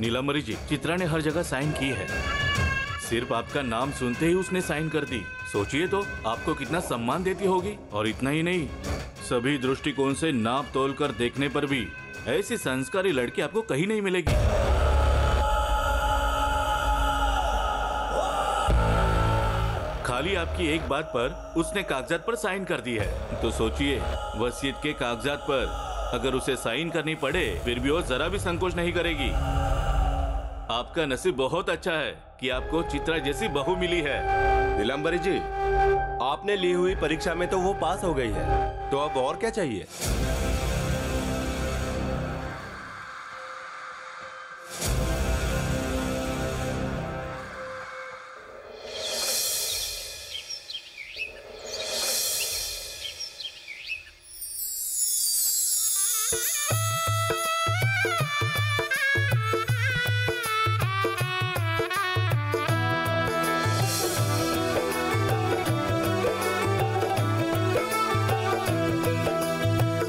नीलांबरी जी, चित्रा ने हर जगह साइन की है। सिर्फ आपका नाम सुनते ही उसने साइन कर दी। सोचिए तो आपको कितना सम्मान देती होगी। और इतना ही नहीं, सभी दृष्टिकोण से नाप तोल कर देखने पर भी ऐसी संस्कारी लड़की आपको कहीं नहीं मिलेगी। खाली आपकी एक बात पर उसने कागजात पर साइन कर दी है। तो सोचिए, वसीयत के कागजात पर अगर उसे साइन करनी पड़े फिर भी वो जरा भी संकोच नहीं करेगी। आपका नसीब बहुत अच्छा है कि आपको चित्रा जैसी बहू मिली है। नीलांबरी जी, आपने ली हुई परीक्षा में तो वो पास हो गई है, तो अब और क्या चाहिए?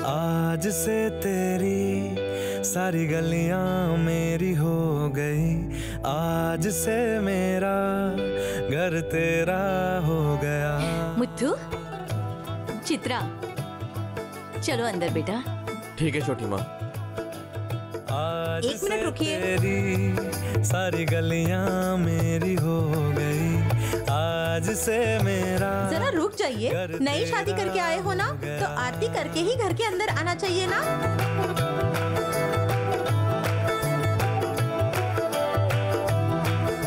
आज से तेरी सारी गलियां मेरी हो गई, आज से मेरा घर तेरा हो गया। मुत्थू, चित्रा, चलो अंदर बेटा। ठीक है छोटी माँ। आज एक मिनट रुकिए। तेरी सारी गलियां मेरी हो गई, आज से मेरा। जरा रुक जाइए, नई शादी करके आए हो ना, तो आरती करके ही घर के अंदर आना चाहिए ना।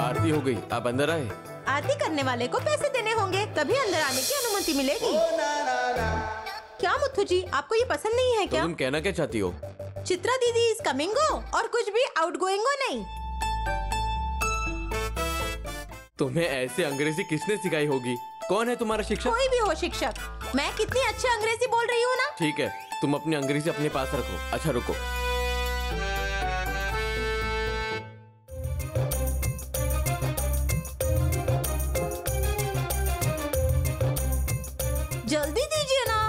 आरती हो गई, आप अंदर आए। आरती करने वाले को पैसे देने होंगे, तभी अंदर आने की अनुमति मिलेगी। क्या मुथ्थू जी, आपको ये पसंद नहीं है क्या? तो तुम कहना क्या चाहती हो? चित्रा दीदी इज कमिंग हो और कुछ भी आउट गोइंग हो नहीं। तुम्हें ऐसे अंग्रेजी किसने सिखाई होगी? कौन है तुम्हारा शिक्षक? कोई भी हो शिक्षक, मैं कितनी अच्छी अंग्रेजी बोल रही हूँ ना। ठीक है, तुम अपनी अंग्रेजी अपने पास रखो। अच्छा रुको। जल्दी दीजिए ना।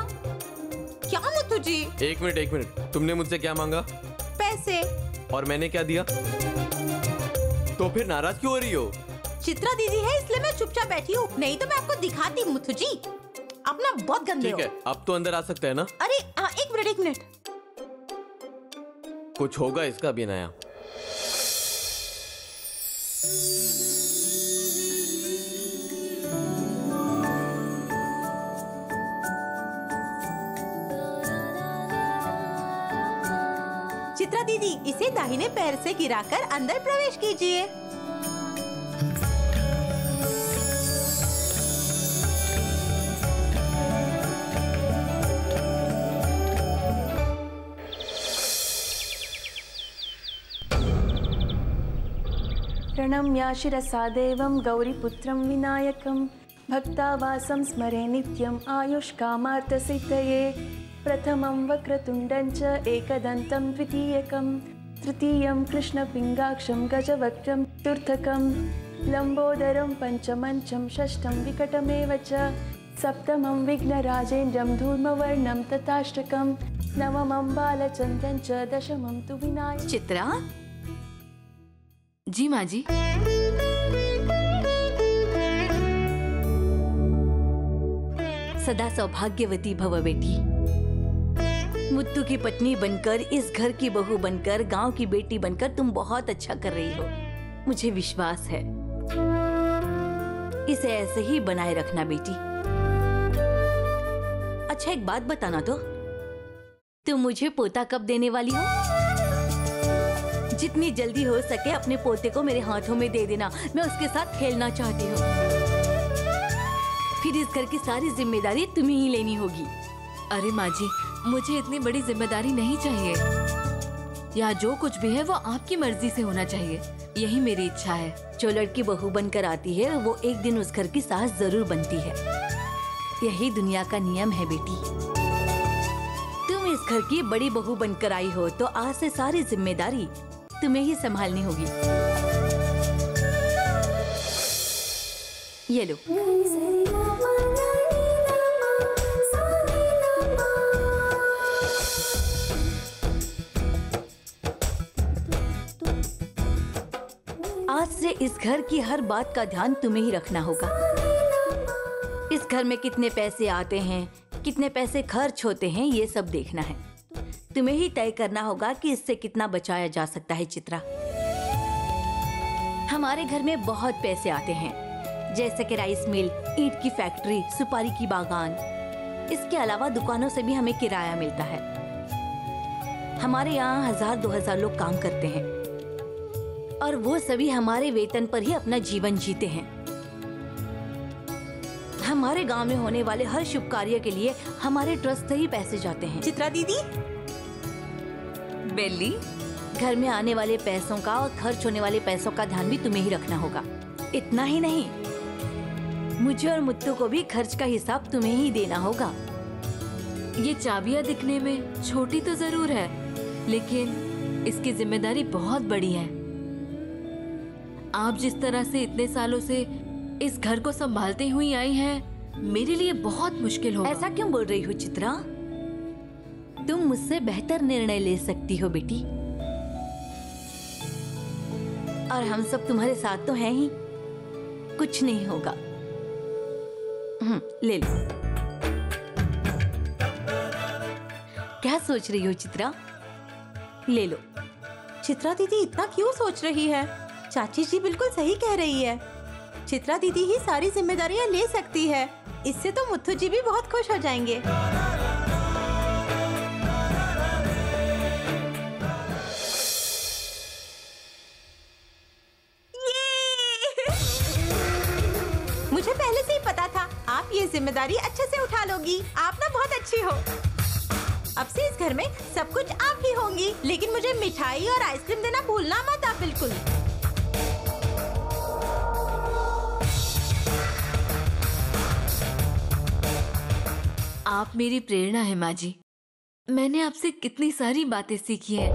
क्या मुथ्थू जी? एक मिनट, तुमने मुझसे क्या मांगा? पैसे। और मैंने क्या दिया? तो फिर नाराज क्यों हो रही हो? चित्रा दीदी है इसलिए मैं चुपचाप बैठी हूँ, नहीं तो मैं आपको दिखाती। मुथ्थू जी अपना बहुत गंदे हो। ठीक है, अब तो अंदर आ सकते हैं ना? अरे एक मिनट। कुछ होगा इसका भी नया। चित्रा दीदी, इसे दाहिने पैर से गिराकर अंदर प्रवेश कीजिए। प्रणम्या शिरसा देवं गौरीपुत्रं विनायकं भक्तावासं स्मरे नित्यं आयुष्कामार्थसिद्धये। प्रथमं वक्रतुण्डं च एकदन्तं द्वितीयकं तृतीयं कृष्णपिङ्गाक्षं गजवक्त्रं चतुर्थकं लम्बोदरं पंचमं च षष्ठं विकटमेव च सप्तमं विघ्नराजेन्द्रं धूम्रवर्णं तथाष्टकं नवमं बालचन्द्रं च दशमं तु विनायकं। चित्रा जी माँ जी। सदा सौभाग्यवती भव बेटी। मुत्तू की पत्नी बनकर, इस घर की बहू बनकर, गांव की बेटी बनकर तुम बहुत अच्छा कर रही हो। मुझे विश्वास है, इसे ऐसे ही बनाए रखना बेटी। अच्छा एक बात बताना तो, तुम मुझे पोता कब देने वाली हो? जितनी जल्दी हो सके अपने पोते को मेरे हाथों में दे देना, मैं उसके साथ खेलना चाहती हूँ। फिर इस घर की सारी जिम्मेदारी तुम्हें ही लेनी होगी। अरे माँ जी, मुझे इतनी बड़ी जिम्मेदारी नहीं चाहिए। यहाँ जो कुछ भी है वो आपकी मर्जी से होना चाहिए, यही मेरी इच्छा है। जो लड़की बहू बनकर आती है वो एक दिन उस घर की सास जरूर बनती है। यही दुनिया का नियम है बेटी। तुम इस घर की बड़ी बहू बनकर आई हो तो आज से सारी जिम्मेदारी तुम्हें ही संभालनी होगी। ये लो। आज से इस घर की हर बात का ध्यान तुम्हें ही रखना होगा। इस घर में कितने पैसे आते हैं, कितने पैसे खर्च होते हैं, ये सब देखना है। तुम्हें ही तय करना होगा कि इससे कितना बचाया जा सकता है। चित्रा, हमारे घर में बहुत पैसे आते हैं, जैसे कि राइस मिल, ईंट की फैक्ट्री, सुपारी की बागान। इसके अलावा दुकानों से भी हमें किराया मिलता है। हमारे यहाँ 1000-2000 लोग काम करते हैं और वो सभी हमारे वेतन पर ही अपना जीवन जीते हैं। हमारे गांव में होने वाले हर शुभ कार्य के लिए हमारे ट्रस्ट से ही पैसे जाते हैं। चित्रा दीदी, बेली, घर में आने वाले पैसों का और खर्च होने वाले पैसों का ध्यान भी तुम्हें ही रखना होगा। इतना ही नहीं, मुझे और मुत्तू को भी खर्च का हिसाब तुम्हें ही देना होगा। ये चाबियां दिखने में छोटी तो जरूर है, लेकिन इसकी जिम्मेदारी बहुत बड़ी है। आप जिस तरह से इतने सालों से इस घर को संभालते हुई आई हैं, मेरे लिए बहुत मुश्किल होगा। ऐसा क्यों बोल रही हो चित्रा? तुम मुझसे बेहतर निर्णय ले सकती हो बेटी, और हम सब तुम्हारे साथ तो हैं ही। कुछ नहीं होगा। ले लो। क्या सोच रही हो चित्रा? ले लो। चित्रा दीदी इतना क्यों सोच रही है? चाची जी बिल्कुल सही कह रही है। चित्रा दीदी ही सारी जिम्मेदारियां ले सकती है। इससे तो मुत्थू जी भी बहुत खुश हो जाएंगे। मुझे पहले से ही पता था आप ये जिम्मेदारी अच्छे से उठा लोगी। आप ना बहुत अच्छी हो। अब से इस घर में सब कुछ आप ही होंगी, लेकिन मुझे मिठाई और आइसक्रीम देना भूलना मत आप बिल्कुल। आप मेरी प्रेरणा है माँ जी। मैंने आपसे कितनी सारी बातें सीखी हैं।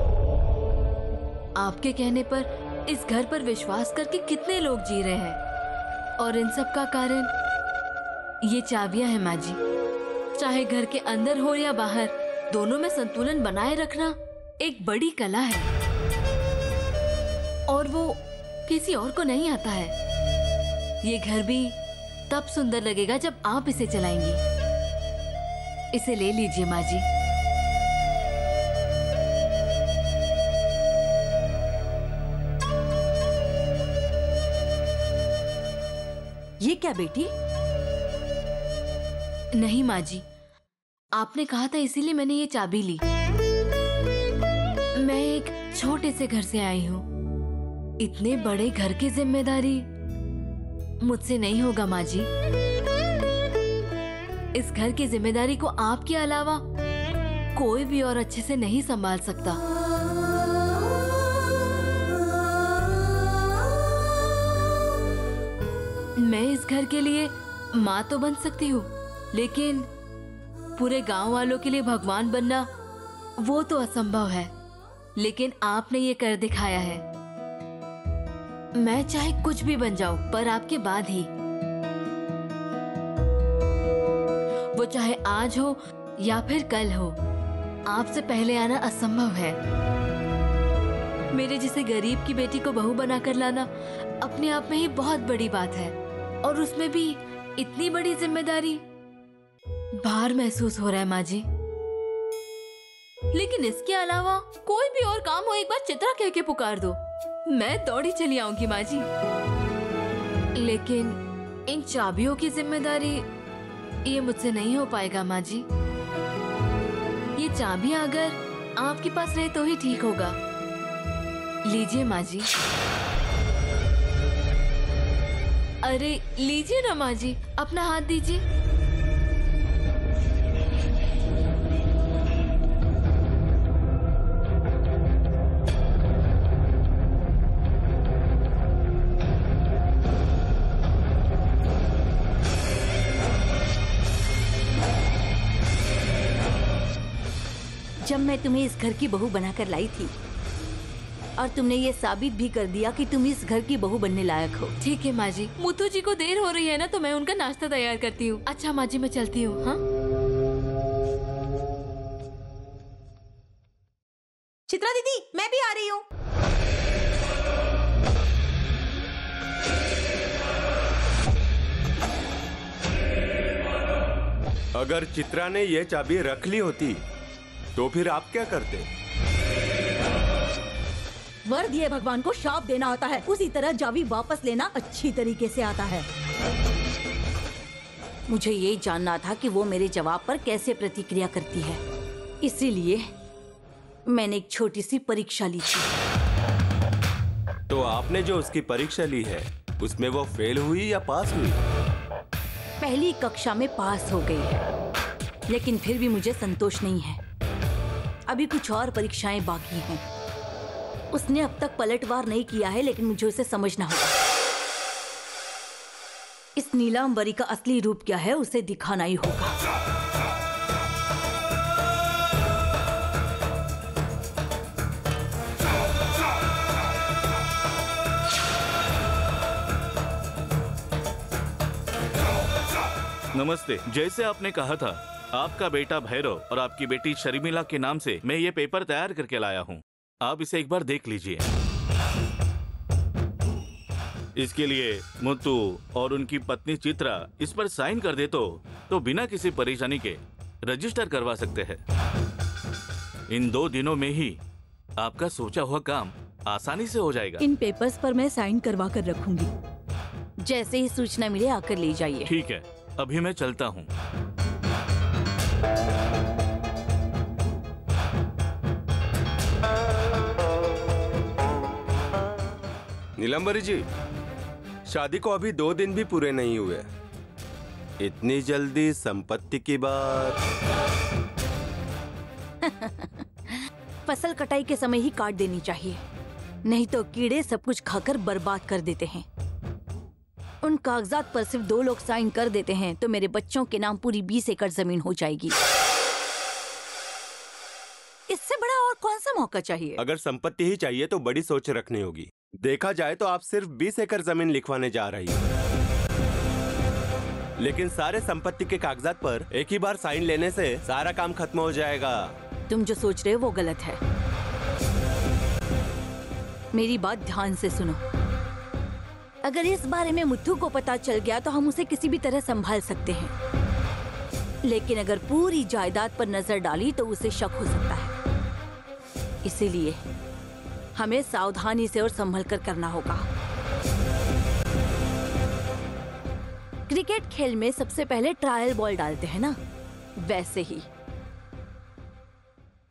आपके कहने पर इस घर पर विश्वास करके कितने लोग जी रहे हैं, और इन सब का कारण ये चाबियां हैं माँ जी। चाहे घर के अंदर हो या बाहर, दोनों में संतुलन बनाए रखना एक बड़ी कला है, और वो किसी और को नहीं आता है। ये घर भी तब सुंदर लगेगा जब आप इसे चलाएंगी। इसे ले लीजिए माँ जी। ये क्या बेटी? नहीं माँ जी, आपने कहा था इसीलिए मैंने ये चाबी ली। मैं एक छोटे से घर से आई हूँ। इतने बड़े घर की जिम्मेदारी मुझसे नहीं होगा माँ जी। इस घर की जिम्मेदारी को आपके अलावा कोई भी और अच्छे से नहीं संभाल सकता। मैं इस घर के लिए माँ तो बन सकती हूँ, लेकिन पूरे गांव वालों के लिए भगवान बनना वो तो असंभव है। लेकिन आपने ये कर दिखाया है। मैं चाहे कुछ भी बन जाऊं, पर आपके बाद ही। वो चाहे आज हो या फिर कल हो, आपसे पहले आना असंभव है। मेरे जैसे गरीब की बेटी को बहू बनाकर लाना अपने आप में ही बहुत बड़ी बात है, और उसमें भी इतनी बड़ी जिम्मेदारी। भार महसूस हो रहा है माँ जी। लेकिन इसके अलावा कोई भी और काम हो, एक बार चित्रा कह के पुकार दो, मैं दौड़ी चली आऊंगी माँ जी। लेकिन इन चाबियों की जिम्मेदारी, ये मुझसे नहीं हो पाएगा माँ जी। ये चाबियां अगर आपके पास रहे तो ही ठीक होगा। लीजिए माँ जी। अरे लीजिए ना माँ जी, अपना हाथ दीजिए। जब मैं तुम्हें इस घर की बहू बनाकर लाई थी, और तुमने ये साबित भी कर दिया कि तुम इस घर की बहू बनने लायक हो। ठीक है माँ जी, मुथु जी को देर हो रही है ना, तो मैं उनका नाश्ता तैयार करती हूँ। अच्छा माँ जी, मैं चलती हूँ। हाँ चित्रा दीदी, मैं भी आ रही हूँ। अगर चित्रा ने ये चाबी रख ली होती तो फिर आप क्या करते? वर दिए भगवान को शाप देना आता है, उसी तरह चाबी वापस लेना अच्छी तरीके से आता है। मुझे ये जानना था कि वो मेरे जवाब पर कैसे प्रतिक्रिया करती है, इसीलिए मैंने एक छोटी सी परीक्षा ली थी। तो आपने जो उसकी परीक्षा ली है उसमें वो फेल हुई या पास हुई? पहली कक्षा में पास हो गई है, लेकिन फिर भी मुझे संतोष नहीं है। अभी कुछ और परीक्षाएं बाकी हैं। उसने अब तक पलटवार नहीं किया है, लेकिन मुझे उसे समझना होगा। इस नीलांबरी का असली रूप क्या है उसे दिखाना ही होगा। नमस्ते। जैसे आपने कहा था, आपका बेटा भैरव और आपकी बेटी शर्मिला के नाम से मैं ये पेपर तैयार करके लाया हूँ। आप इसे एक बार देख लीजिए। इसके लिए मुत्तू और उनकी पत्नी चित्रा इस पर साइन कर दे तो बिना किसी परेशानी के रजिस्टर करवा सकते हैं। इन 2 दिनों में ही आपका सोचा हुआ काम आसानी से हो जाएगा। इन पेपर्स पर मैं साइन करवा कर रखूंगी। जैसे ही सूचना मिले आकर ले जाइए। ठीक है, अभी मैं चलता हूँ। नीलांबरी जी, शादी को अभी 2 दिन भी पूरे नहीं हुए, इतनी जल्दी संपत्ति की बात? फसल कटाई के समय ही काट देनी चाहिए, नहीं तो कीड़े सब कुछ खाकर बर्बाद कर देते हैं। उन कागजात पर सिर्फ 2 लोग साइन कर देते हैं तो मेरे बच्चों के नाम पूरी 20 एकड़ जमीन हो जाएगी। इससे बड़ा और कौन सा मौका चाहिए? अगर संपत्ति ही चाहिए तो बड़ी सोच रखनी होगी। देखा जाए तो आप सिर्फ 20 एकड़ जमीन लिखवाने जा रही हैं, लेकिन सारे संपत्ति के कागजात पर एक ही बार साइन लेने से सारा काम खत्म हो जाएगा। तुम जो सोच रहे हो वो गलत है। मेरी बात ध्यान से सुनो। अगर इस बारे में मुत्थू को पता चल गया तो हम उसे किसी भी तरह संभाल सकते हैं, लेकिन अगर पूरी जायदाद पर नजर डाली तो उसे शक हो सकता है। इसीलिए हमें सावधानी से और संभल कर करना होगा। क्रिकेट खेल में सबसे पहले ट्रायल बॉल डालते हैं ना, वैसे ही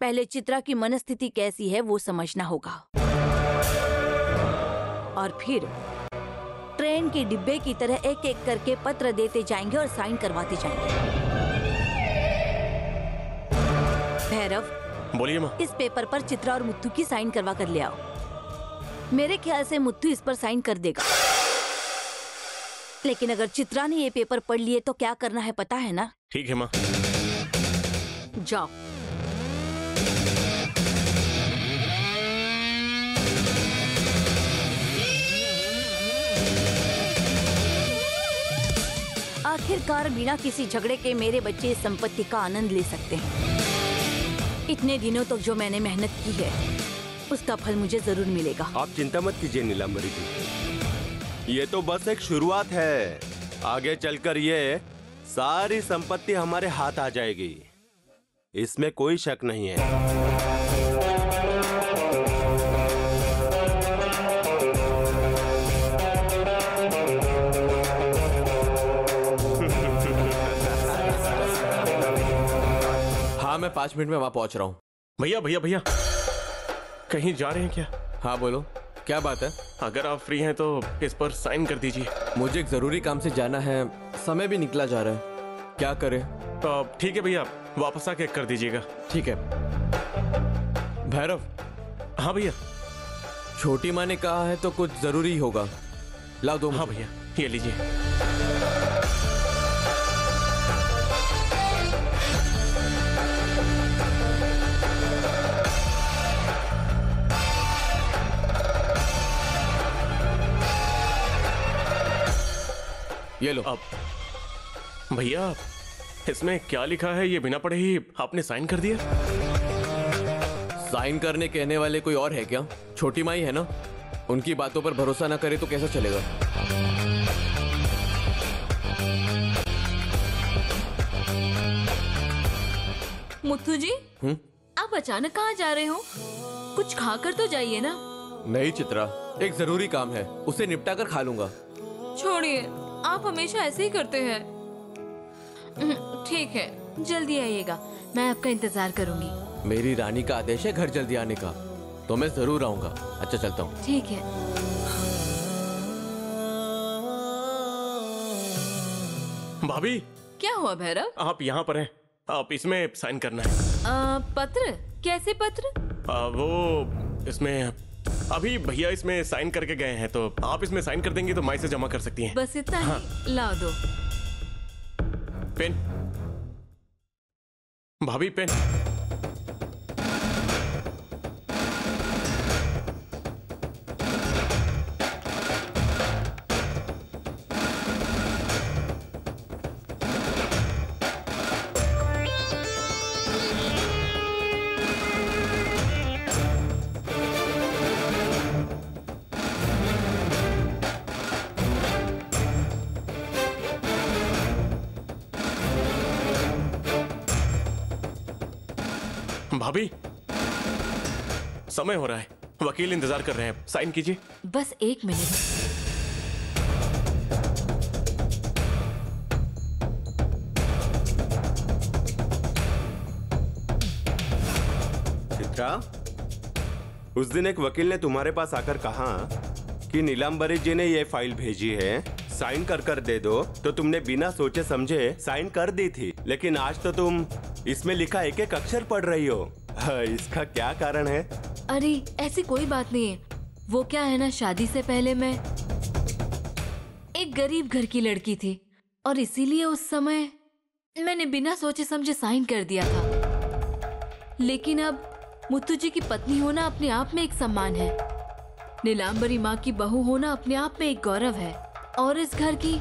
पहले चित्रा की मनस्थिति कैसी है वो समझना होगा, और फिर ट्रेन के डिब्बे की तरह एक एक करके पत्र देते जाएंगे और साइन करवाते जाएंगे। भैरव, बोलिए माँ। इस पेपर पर चित्रा और मुत्तू की साइन करवा कर ले आओ। मेरे ख्याल से मुत्तू इस पर साइन कर देगा, लेकिन अगर चित्रा ने ये पेपर पढ़ लिए तो क्या करना है पता है ना? ठीक है माँ। जाओ। आखिरकार बिना किसी झगड़े के मेरे बच्चे इस संपत्ति का आनंद ले सकते हैं। इतने दिनों तक जो मैंने मेहनत की है उसका फल मुझे जरूर मिलेगा। आप चिंता मत कीजिए नीलांबरी जी, ये तो बस एक शुरुआत है। आगे चलकर ये सारी संपत्ति हमारे हाथ आ जाएगी, इसमें कोई शक नहीं है। हाँ, मैं 5 मिनट में वहां पहुंच रहा हूँ। भैया भैया भैया, कहीं जा रहे हैं क्या? हाँ बोलो, क्या बात है? अगर आप फ्री हैं तो इस पर साइन कर दीजिए। मुझे एक जरूरी काम से जाना है, समय भी निकला जा रहा है, क्या करें? ठीक है भैया, वापस आके कर दीजिएगा। ठीक है। भैरव। हाँ भैया। छोटी माँ ने कहा है तो कुछ जरूरी होगा, लाओ दो। हाँ भैया, ये लीजिए। ये लो। अब भैया, इसमें क्या लिखा है ये बिना पढ़े ही आपने साइन कर दिया? साइन करने कहने वाले कोई और है क्या? छोटी माई है ना, उनकी बातों पर भरोसा ना करे तो कैसा चलेगा? मुत्थू जी, आप अचानक कहाँ जा रहे हो? कुछ खाकर तो जाइए ना। नहीं चित्रा, एक जरूरी काम है, उसे निपटा कर खा लूंगा। छोड़िए, आप हमेशा ऐसे ही करते हैं। ठीक है, जल्दी आइएगा, मैं आपका इंतजार करूंगी। मेरी रानी का आदेश है घर जल्दी आने का, तो मैं जरूर आऊंगा। अच्छा चलता हूँ। ठीक है। भाभी, क्या हुआ भैरव? आप यहाँ पर हैं। आप इसमें साइन करना है। पत्र? कैसे पत्र? वो इसमें अभी भैया इसमें साइन करके गए हैं, तो आप इसमें साइन कर देंगे तो मैं इसे जमा कर सकती हैं। बस इतना ही? ला दो। पेन भाभी, पेन। भाभी, समय हो रहा है, वकील इंतजार कर रहे हैं, साइन कीजिए। बस 1 मिनट। चित्रा, उस दिन एक वकील ने तुम्हारे पास आकर कहा कि नीलांबरी जी ने ये फाइल भेजी है, साइन कर दे दो, तो तुमने बिना सोचे समझे साइन कर दी थी। लेकिन आज तो तुम इसमें लिखा एक एक अक्षर पढ़ रही हो। इसका क्या कारण है? अरे ऐसी कोई बात नहीं है। वो क्या है ना, शादी से पहले मैं एक गरीब घर की लड़की थी और इसीलिए उस समय मैंने बिना सोचे समझे साइन कर दिया था। लेकिन अब मुत्तू जी की पत्नी होना अपने आप में एक सम्मान है। नीलांबरी माँ की बहू होना अपने आप में एक गौरव है और इस घर की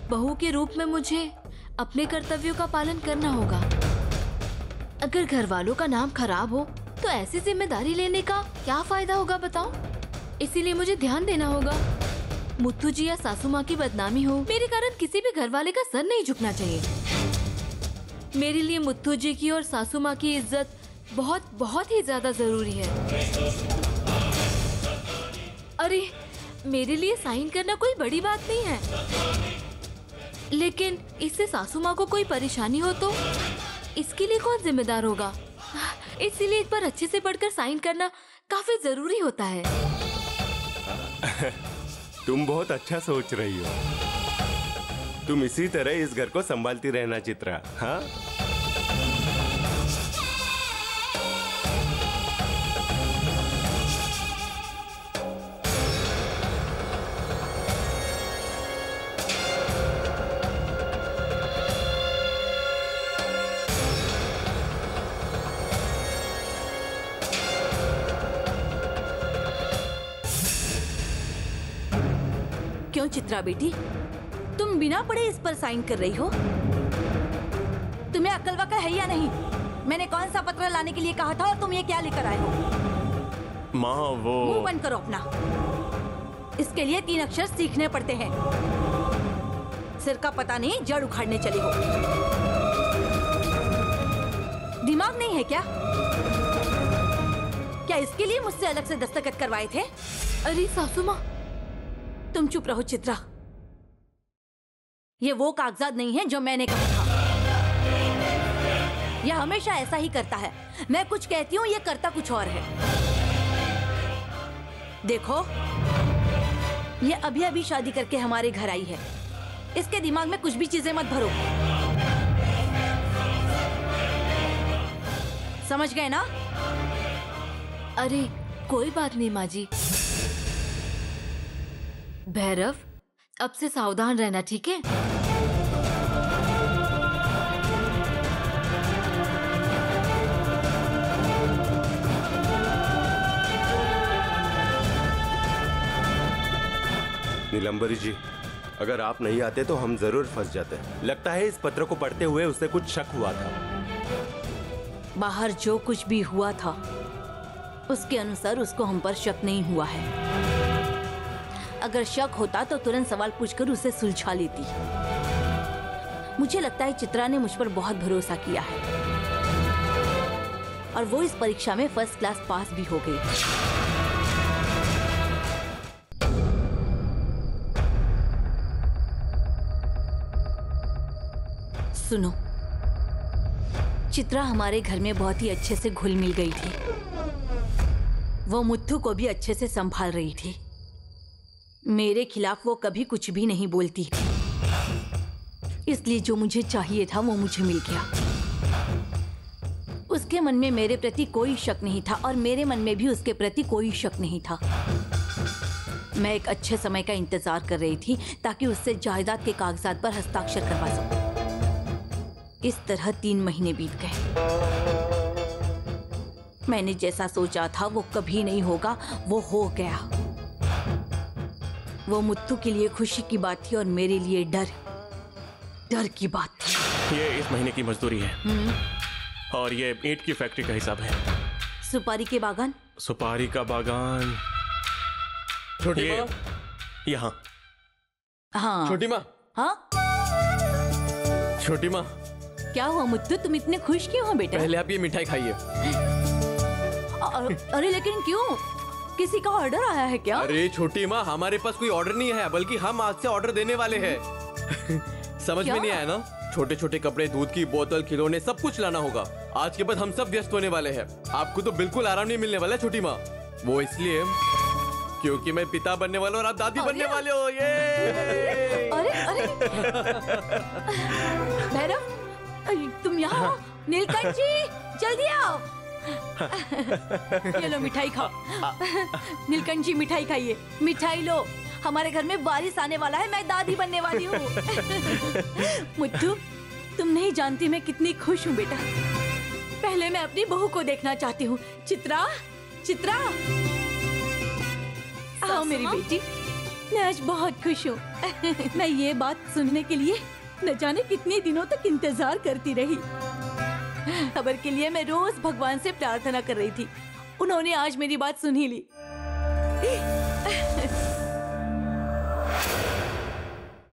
बहू के रूप में मुझे अपने कर्तव्यों का पालन करना होगा। अगर घर वालों का नाम खराब हो तो ऐसी जिम्मेदारी लेने का क्या फायदा होगा बताओ? इसीलिए मुझे ध्यान देना होगा। मुत्थू जी या सासू माँ की बदनामी हो, मेरे कारण किसी भी घर वाले का सर नहीं झुकना चाहिए। मेरे लिए मुत्थू जी की और सासू माँ की इज्जत बहुत बहुत ही ज्यादा जरूरी है। अरे मेरे लिए साइन करना कोई बड़ी बात नहीं है, लेकिन इससे सासू माँ को कोई परेशानी हो तो इसके लिए कौन जिम्मेदार होगा? इसीलिए एक बार अच्छे से पढ़कर साइन करना काफी जरूरी होता है। तुम बहुत अच्छा सोच रही हो। तुम इसी तरह इस घर को संभालती रहना चित्रा। हाँ, क्यों चित्रा बेटी, तुम बिना पढ़े इस पर साइन कर रही हो? तुम्हें अक्ल वक्ल है या नहीं? मैंने कौन सा पत्र लाने के लिए कहा था और तुम ये क्या लेकर आए हो? माँ वो मुंह बंद करो अपना। इसके लिए 3 अक्षर सीखने पड़ते हैं। सिर का पता नहीं, जड़ उखाड़ने चले हो। दिमाग नहीं है क्या? क्या इसके लिए मुझसे अलग से दस्तखत करवाए थे? अरे सासू माँ, तुम चुप रहो चित्रा। ये वो कागजात नहीं है जो मैंने कहा था। यह हमेशा ऐसा ही करता है। मैं कुछ कहती हूँ, ये करता कुछ और है। देखो, ये अभी अभी शादी करके हमारे घर आई है। इसके दिमाग में कुछ भी चीजें मत भरो। समझ गए ना? अरे कोई बात नहीं माँ जी। भैरव, अब से सावधान रहना, ठीक है? नीलांबरी जी, अगर आप नहीं आते तो हम जरूर फंस जाते। लगता है इस पत्र को पढ़ते हुए उसे कुछ शक हुआ था। बाहर जो कुछ भी हुआ था उसके अनुसार उसको हम पर शक नहीं हुआ है। अगर शक होता तो तुरंत सवाल पूछकर उसे सुलझा लेती। मुझे लगता है चित्रा ने मुझ पर बहुत भरोसा किया है। और वो इस परीक्षा में फर्स्ट क्लास पास भी हो गई। सुनो, चित्रा हमारे घर में बहुत ही अच्छे से घुल मिल गई थी। वो मुत्थु को भी अच्छे से संभाल रही थी। मेरे खिलाफ वो कभी कुछ भी नहीं बोलती थी। इसलिए जो मुझे चाहिए था वो मुझे मिल गया। उसके मन में मेरे प्रति कोई शक नहीं था और मेरे मन में भी उसके प्रति कोई शक नहीं था। मैं एक अच्छे समय का इंतजार कर रही थी ताकि उससे जायदाद के कागजात पर हस्ताक्षर करवा सकूं। इस तरह 3 महीने बीत गए। मैंने जैसा सोचा था वो कभी नहीं होगा, वो हो गया। वो मुत्तू के लिए खुशी की बात थी और मेरे लिए डर की बात थी। ये इस महीने की मजदूरी है और ये ईंट की फैक्ट्री का हिसाब है। सुपारी के बागान? सुपारी का बागान छोटी माँ, यहाँ। हाँ। छोटी माँ, हाँ, छोटी माँ, क्या हुआ मुत्तू, तुम इतने खुश क्यों हो बेटा? पहले आप ये मिठाई खाइए। अरे लेकिन क्यों, किसी का ऑर्डर आया है क्या? अरे छोटी माँ, हमारे पास कोई ऑर्डर नहीं है, बल्कि हम आज से ऑर्डर देने वाले हैं। समझ में नहीं आया ना? छोटे छोटे कपड़े, दूध की बोतल, खिलौने, सब कुछ लाना होगा। आज के बाद हम सब व्यस्त होने वाले हैं। आपको तो बिल्कुल आराम नहीं मिलने वाला है छोटी माँ। वो इसलिए क्योंकि मैं पिता बनने वाला हूँ और आप दादी बनने वाले हो। ये अरे भैरव, तुम यहाँ हो? नीलकंठ जी, जल्दी आओ। ये लो मिठाई खाओ। नीलकंठ जी मिठाई खाइए। मिठाई लो, हमारे घर में वारिस आने वाला है, मैं दादी बनने वाली हूँ। मुत्तू, तुम नहीं जानती मैं कितनी खुश हूँ बेटा। पहले मैं अपनी बहू को देखना चाहती हूँ। चित्रा, चित्रा, आओ मेरी बेटी। मैं आज बहुत खुश हूँ। मैं ये बात सुनने के लिए न जाने कितने दिनों तक इंतजार करती रही। खबर के लिए मैं रोज भगवान से प्रार्थना कर रही थी। उन्होंने आज मेरी बात सुन ही ली।